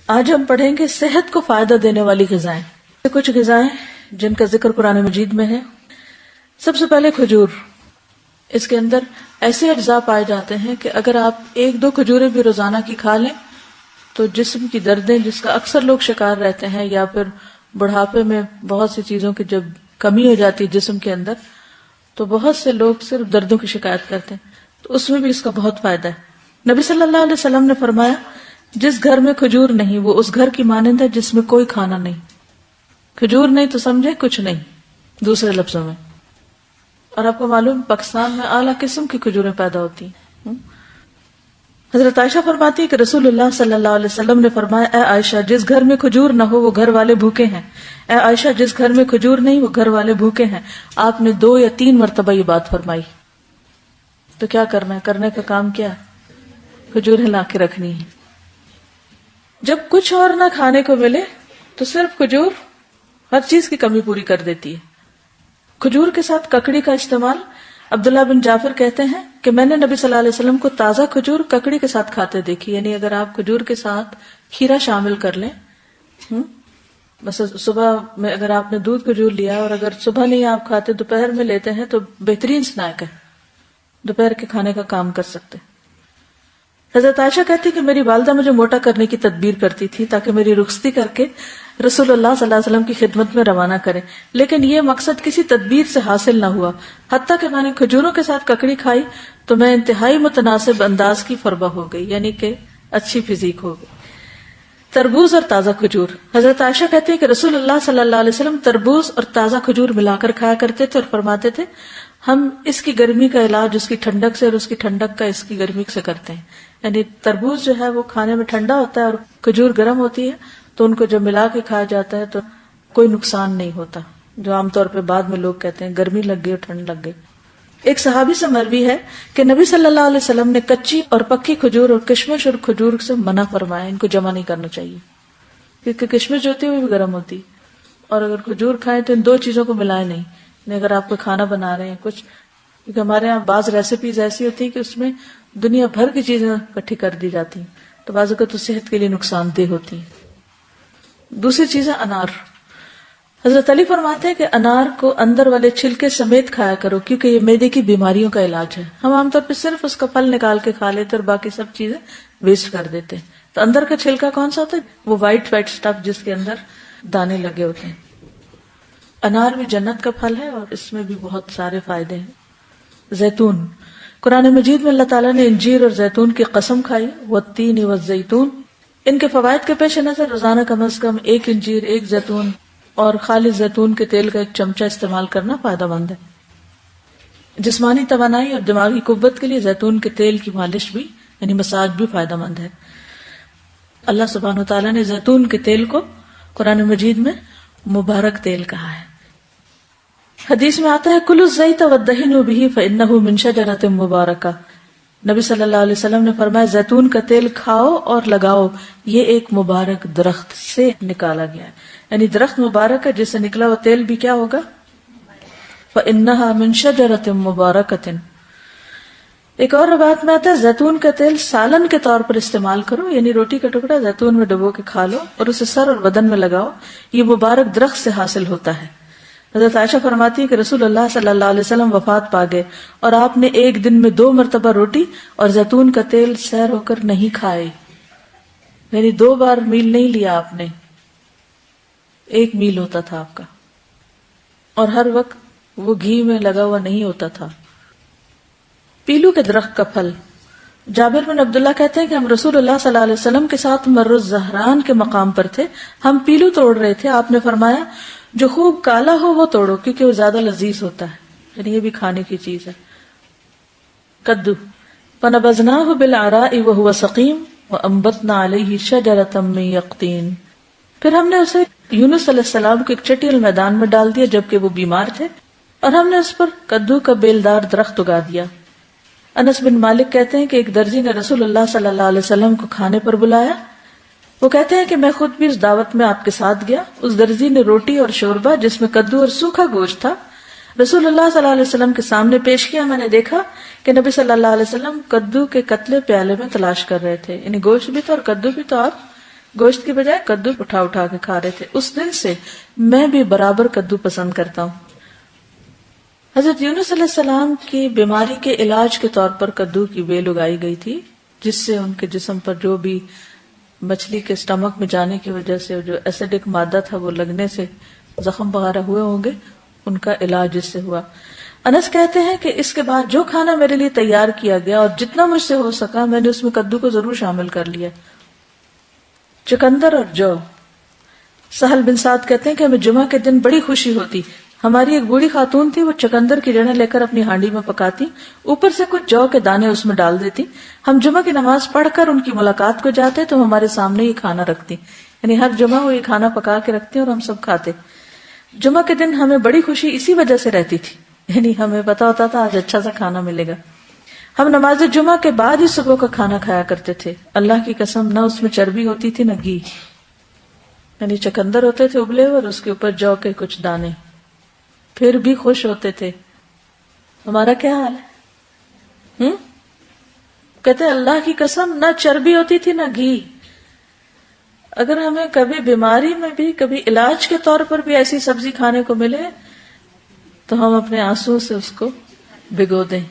آج ہم پڑھیں گے صحت کو فائدہ دینے والی غذائیں. کچھ غذائیں جن کا ذکر قرآن مجید میں ہے. سب سے پہلے کھجور. اس کے اندر ایسے اجزاء پائے جاتے ہیں کہ اگر آپ 1-2 کھجوریں بھی روزانہ کی کھا لیں تو جسم کی دردیں جس کا اکثر لوگ شکار رہتے ہیں، یا پھر بڑھاپے میں بہت سی چیزوں کی جب کمی ہو جاتی ہے جسم کے اندر، تو بہت سے لوگ صرف دردوں کی شکایت کرتے ہیں، تو اس میں بھی اس کا بہت فائدہ ہے. نبی صلی اللہ علیہ وسلم نے فرمایا جس گھر میں کھجور نہیں وہ اس گھر کی مانند ہے جس میں کوئی کھانا نہیں. کھجور نہیں تو سمجھے کچھ نہیں دوسرے لفظوں میں. اور آپ کو معلوم پاکستان میں اعلیٰ قسم کی کھجوریں پیدا ہوتی ہیں. حضرت عائشہ فرماتی ہے کہ رسول اللہ صلی اللہ علیہ وسلم نے فرمایا اے عائشہ جس گھر میں کھجور نہ ہو وہ گھر والے بھوکے ہیں. اے عائشہ جس گھر میں کھجور نہیں وہ گھر والے بھوکے ہیں. آپ نے 2 یا 3 مرتبہ یہ بات فرمائی. تو کیا کرنا ہے؟ کرنے کا کام کیا ہے؟ کھجوریں لا کے رکھنی ہے. جب کچھ اور نہ کھانے کو ملے تو صرف کھجور ہر چیز کی کمی پوری کر دیتی ہے. کھجور کے ساتھ ککڑی کا استعمال. عبداللہ بن جعفر کہتے ہیں کہ میں نے نبی صلی اللہ علیہ وسلم کو تازہ کھجور ککڑی کے ساتھ کھاتے دیکھی. یعنی اگر آپ کھجور کے ساتھ کھیرا شامل کر لیں، بس صبح میں اگر آپ نے دودھ کھجور لیا اور اگر صبح نہیں آپ کھاتے دوپہر میں لیتے ہیں تو بہترین سنیک ہے، دوپہر کے کھانے کا کام کر سکتے. حضرت عائشہ کہتی کہ میری والدہ مجھے موٹا کرنے کی تدبیر کرتی تھی تاکہ میری رخصتی کر کے رسول اللہ صلی اللہ علیہ وسلم کی خدمت میں روانہ کرے، لیکن یہ مقصد کسی تدبیر سے حاصل نہ ہوا. حتیٰ کہ میں نے کھجوروں کے ساتھ ککڑی کھائی تو میں انتہائی متناسب انداز کی فربہ ہو گئی، یعنی کہ اچھی فزیک ہو گئی. تربوز اور تازہ کھجور. حضرت عائشہ کہتی ہے کہ رسول اللہ صلی اللہ علیہ وسلم تربوز اور تازہ کھجور ملا کر کھایا کرتے تھے اور فرماتے تھے ہم اس کی گرمی کا علاج اس کی ٹھنڈک سے اور اس کی ٹھنڈک کا اس کی گرمی سے کرتے ہیں. یعنی تربوز جو ہے وہ کھانے میں ٹھنڈا ہوتا ہے اور کھجور گرم ہوتی ہے، تو ان کو جب ملا کے کھایا جاتا ہے تو کوئی نقصان نہیں ہوتا، جو عام طور پہ بعد میں لوگ کہتے ہیں گرمی لگ گئی اور ٹھنڈ لگ گئی. ایک صحابی سے مروی ہے کہ نبی صلی اللہ علیہ وسلم نے کچی اور پکی کھجور اور کشمش اور کھجور سے منع فرمایا، ان کو جمع نہیں کرنا چاہیے کیونکہ کشمش جو ہوتی ہے وہ بھی گرم ہوتی، اور اگر کھجور کھائیں تو ان 2 چیزوں کو ملائے نہیں. اگر آپ کو کھانا بنا رہے ہیں کچھ، کیونکہ ہمارے یہاں بعض ریسیپیز ایسی ہوتی ہیں کہ اس میں دنیا بھر کی چیزیں اکٹھی کر دی جاتی ہیں، تو بعض اوقات تو صحت کے لیے نقصان دہ ہوتی ہیں. دوسری چیز ہے انار. حضرت علی فرماتے ہیں کہ انار کو اندر والے چھلکے سمیت کھایا کرو کیونکہ یہ معدے کی بیماریوں کا علاج ہے. ہم عام طور پہ صرف اس کا پھل نکال کے کھا لیتے اور باقی سب چیزیں ویسٹ کر دیتے ہیں. تو اندر کا چھلکا کون سا ہوتا ہے؟ وہ وائٹ فیٹ سٹف جس کے اندر دانے لگے ہوتے ہیں. انار بھی جنت کا پھل ہے اور اس میں بھی بہت سارے فائدے ہیں. زیتون. قرآن مجید میں اللہ تعالیٰ نے انجیر اور زیتون کی قسم کھائی، والتین والزیتون. ان کے فوائد کے پیش نظر روزانہ کم از کم 1 انجیر 1 زیتون اور خالص زیتون کے تیل کا 1 چمچہ استعمال کرنا فائدہ مند ہے. جسمانی توانائی اور دماغی قوت کے لیے زیتون کے تیل کی مالش بھی یعنی مساج بھی فائدہ مند ہے. اللہ سبحانہ وتعالیٰ نے زیتون کے تیل کو قرآن مجید میں مبارک تیل کہا ہے. حدیث میں آتا ہے کلوا الزیت وادہنوا بہ فانہ من شجرۃ مبارکہ. نبی صلی اللہ علیہ وسلم نے فرمایا زیتون کا تیل کھاؤ اور لگاؤ، یہ ایک مبارک درخت سے نکالا گیا ہے. یعنی درخت مبارک ہے جس سے نکلا وہ تیل بھی کیا ہوگا؟ فانہا من شجرۃ مبارکۃ. ایک اور روایت میں آتا ہے زیتون کا تیل سالن کے طور پر استعمال کرو، یعنی روٹی کا ٹکڑا زیتون میں ڈبو کے کھا لو اور اسے سر اور بدن میں لگاؤ، یہ مبارک درخت سے حاصل ہوتا ہے. حضرت عائشہ فرماتی ہے کہ رسول اللہ صلی اللہ علیہ وسلم وفات پا گئے اور آپ نے ایک دن میں 2 مرتبہ روٹی اور زیتون کا تیل سیر ہو کر نہیں کھائے. یعنی 2 بار میل نہیں لیا آپ نے، 1 میل ہوتا تھا آپ کا، اور ہر وقت وہ گھی میں لگا ہوا نہیں ہوتا تھا. پیلو کے درخت کا پھل. جابر بن عبداللہ کہتے ہیں کہ ہم رسول اللہ صلی اللہ علیہ وسلم کے ساتھ مر الزہران کے مقام پر تھے، ہم پیلو توڑ رہے تھے. آپ نے فرمایا جو خوب کالا ہو وہ توڑو کیونکہ وہ زیادہ لذیذ ہوتا ہے، یعنی یہ بھی کھانے کی چیز ہے. کدو. فنبذناہ بالعراء وهو سقیم وانبتنا علیہ شجرۃ من یقطین. پھر ہم نے اسے یونس علیہ السلام کو ایک چٹیل میدان میں ڈال دیا جبکہ وہ بیمار تھے، اور ہم نے اس پر کدو کا بیلدار درخت اگا دیا. انس بن مالک کہتے ہیں کہ ایک درزی نے رسول اللہ صلی اللہ علیہ وسلم کو کھانے پر بلایا. وہ کہتے ہیں کہ میں خود بھی اس دعوت میں آپ کے ساتھ گیا. اس درزی نے روٹی اور شوربہ جس میں کدو اور سوکھا گوشت تھا رسول اللہ صلی اللہ علیہ وسلم کے سامنے پیش کیا. میں نے دیکھا کہ نبی صلی اللہ علیہ وسلم کدو کے قتلے پیالے میں تلاش کر رہے تھے، یعنی گوشت بھی تھا اور کدو بھی تو آپ گوشت کی بجائے کدو اٹھا اٹھا کے کھا رہے تھے. اس دن سے میں بھی برابر کدو پسند کرتا ہوں. حضرت یونس علیہ السلام کی بیماری کے علاج کے طور پر کدو کی بیل اگائی گئی تھی، جس سے ان کے جسم پر جو بھی مچھلی کے اسٹمک میں جانے کی وجہ سے جو ایسیڈک مادہ تھا وہ لگنے سے زخم وغیرہ ہوئے ہوں گے، ان کا علاج اس سے ہوا. انس کہتے ہیں کہ اس کے بعد جو کھانا میرے لیے تیار کیا گیا اور جتنا مجھ سے ہو سکا میں نے اس میں کدو کو ضرور شامل کر لیا. چقندر اور جو. سہل بن سعد کہتے ہیں کہ ہمیں جمعہ کے دن بڑی خوشی ہوتی. ہماری ایک بوڑھی خاتون تھی، وہ چقندر کی جڑیں لے کر اپنی ہانڈی میں پکاتی، اوپر سے کچھ جو کے دانے اس میں ڈال دیتی. ہم جمعہ کی نماز پڑھ کر ان کی ملاقات کو جاتے تو ہمارے سامنے یہ کھانا رکھتی، یعنی ہر جمعہ وہ یہ کھانا پکا کے رکھتی اور ہم سب کھاتے. جمعہ کے دن ہمیں بڑی خوشی اسی وجہ سے رہتی تھی، یعنی ہمیں پتا ہوتا تھا آج اچھا سا کھانا ملے گا. ہم نماز جمعہ کے بعد ہی صبح کا کھانا کھایا کرتے تھے. اللہ کی قسم نہ اس میں چربی ہوتی تھی نہ گھی، یعنی چقندر ہوتے تھے ابلے اور اس کے اوپر جو کے کچھ دانے، پھر بھی خوش ہوتے تھے. ہمارا کیا حال ہے؟ کہتے ہیں اللہ کی قسم نہ چربی ہوتی تھی نہ گھی. اگر ہمیں کبھی بیماری میں بھی کبھی علاج کے طور پر بھی ایسی سبزی کھانے کو ملے تو ہم اپنے آنسو سے اس کو بھگو دیں.